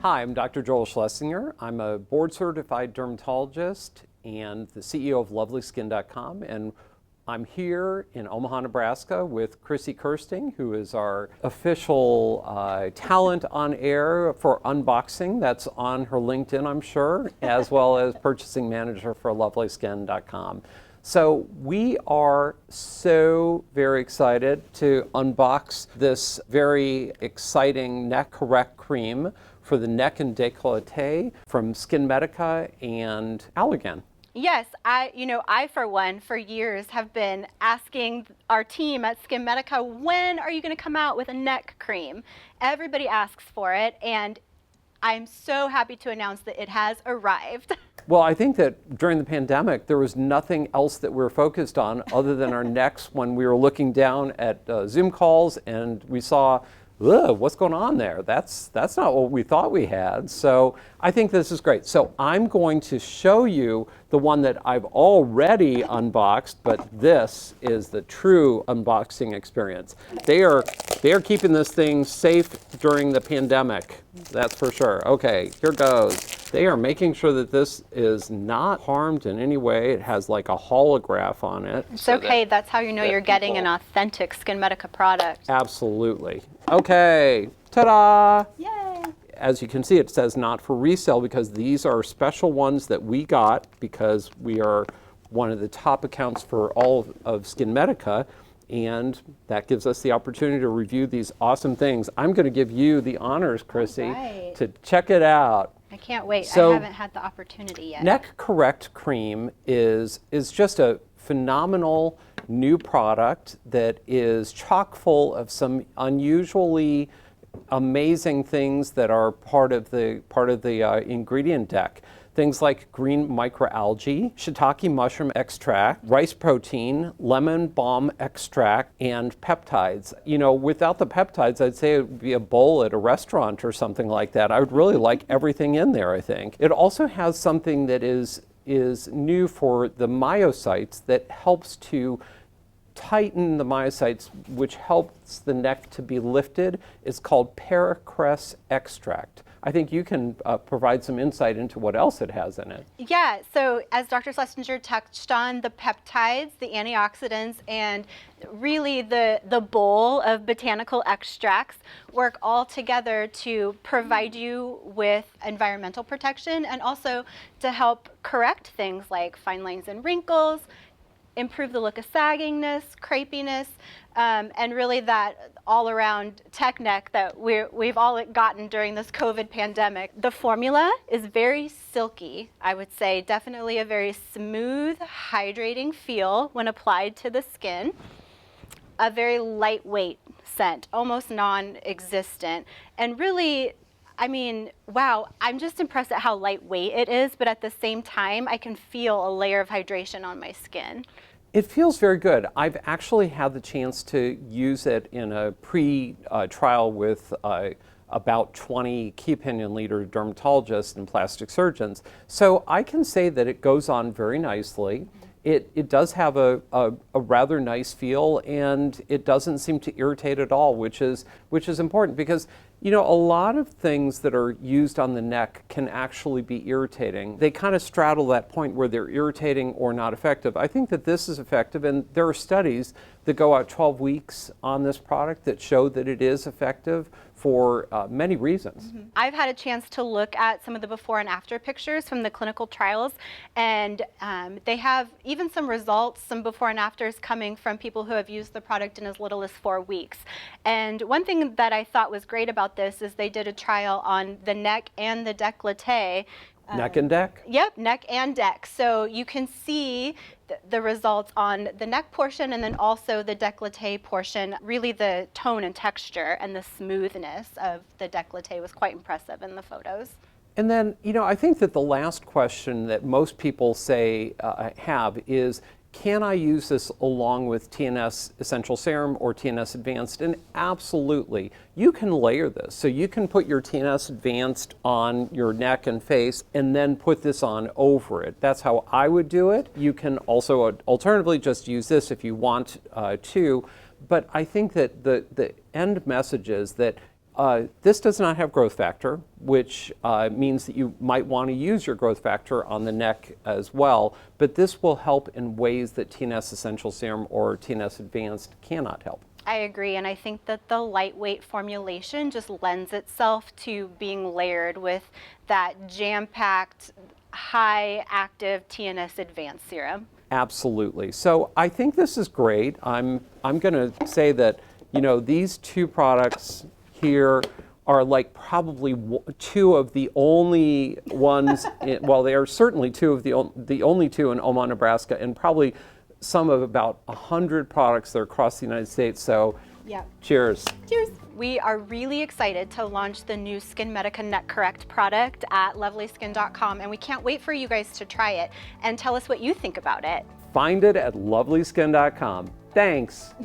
Hi, I'm Dr. Joel Schlesinger. I'm a board-certified dermatologist and the CEO of LovelySkin.com, and I'm here in Omaha, Nebraska with Chrissy Kirsting, who is our official talent on air for unboxing. That's on her LinkedIn, I'm sure, as well as purchasing manager for LovelySkin.com. So we are so very excited to unbox this very exciting neck correct cream for the neck and décolleté from SkinMedica and Allergan. Yes, I for one, for years have been asking our team at SkinMedica, when are you going to come out with a neck cream? Everybody asks for it, and I'm so happy to announce that it has arrived. Well, I think that during the pandemic, there was nothing else that we were focused on other than our necks when we were looking down at Zoom calls and we saw, what's going on there? That's not what we thought we had. So I think this is great. So I'm going to show you the one that I've already unboxed, but this is the true unboxing experience. They are keeping this thing safe during the pandemic. That's for sure. Okay, here goes. They are making sure that this is not harmed in any way. It has like a holograph on it. It's okay. That's how you know you're getting an authentic SkinMedica product. Absolutely. Okay, ta-da! Yay! As you can see, it says not for resale because these are special ones that we got because we are one of the top accounts for all of SkinMedica, and that gives us the opportunity to review these awesome things. I'm going to give you the honors, Chrissy, to check it out. I can't wait. So, I haven't had the opportunity yet. Neck Correct Cream is just a phenomenal new product that is chock full of some unusually amazing things that are part of the ingredient deck. Things like green microalgae, shiitake mushroom extract, rice protein, lemon balm extract, and peptides. You know, without the peptides, I'd say it would be a bowl at a restaurant or something like that. I would really like everything in there, I think. It also has something that is new for the myocytes that helps to tighten the myocytes, which helps the neck to be lifted. It's called Paracress extract. I think you can provide some insight into what else it has in it. Yeah, so as Dr. Schlesinger touched on, the peptides, the antioxidants, and really the bowl of botanical extracts work all together to provide you with environmental protection and also to help correct things like fine lines and wrinkles, improve the look of saggingness, crepiness, and really that all-around tech neck that we've all gotten during this COVID pandemic. The formula is very silky, I would say, definitely a very smooth, hydrating feel when applied to the skin. A very lightweight scent, almost non-existent, and really, I mean, wow, I'm just impressed at how lightweight it is, but at the same time, I can feel a layer of hydration on my skin. It feels very good. I've actually had the chance to use it in a pre-trial with about 20 key opinion leader dermatologists and plastic surgeons. So I can say that it goes on very nicely. It does have a rather nice feel, and it doesn't seem to irritate at all, which is important because, you know, a lot of things that are used on the neck can actually be irritating. They kind of straddle that point where they're irritating or not effective. I think that this is effective, and there are studies that go out 12 weeks on this product that show that it is effective for many reasons. Mm-hmm. I've had a chance to look at some of the before and after pictures from the clinical trials, and they have even some results, some before and afters coming from people who have used the product in as little as 4 weeks. And one thing that I thought was great about this is they did a trial on the neck and the décolleté. Neck and deck? Yep, neck and deck. So you can see the results on the neck portion and then also the décolleté portion. Really the tone and texture and the smoothness of the décolleté was quite impressive in the photos. And then, you know, I think that the last question that most people say have is, can I use this along with TNS Essential Serum or TNS Advanced? And absolutely, you can layer this. So you can put your TNS Advanced on your neck and face and then put this on over it. That's how I would do it. You can also alternatively just use this if you want to. But I think that the end message is that This does not have growth factor, which means that you might want to use your growth factor on the neck as well, but this will help in ways that TNS Essential Serum or TNS Advanced cannot help. I agree, and I think that the lightweight formulation just lends itself to being layered with that jam-packed, high-active TNS Advanced serum. Absolutely. So I think this is great. I'm going to say that, you know, these two products here are like probably two of the only ones, well, they are certainly two of the only two in Omaha, Nebraska, and probably some of about 100 products that are across the United States. So Yeah. cheers. Cheers. We are really excited to launch the new SkinMedica Neck Correct product at LovelySkin.com, and we can't wait for you guys to try it and tell us what you think about it. Find it at LovelySkin.com. Thanks.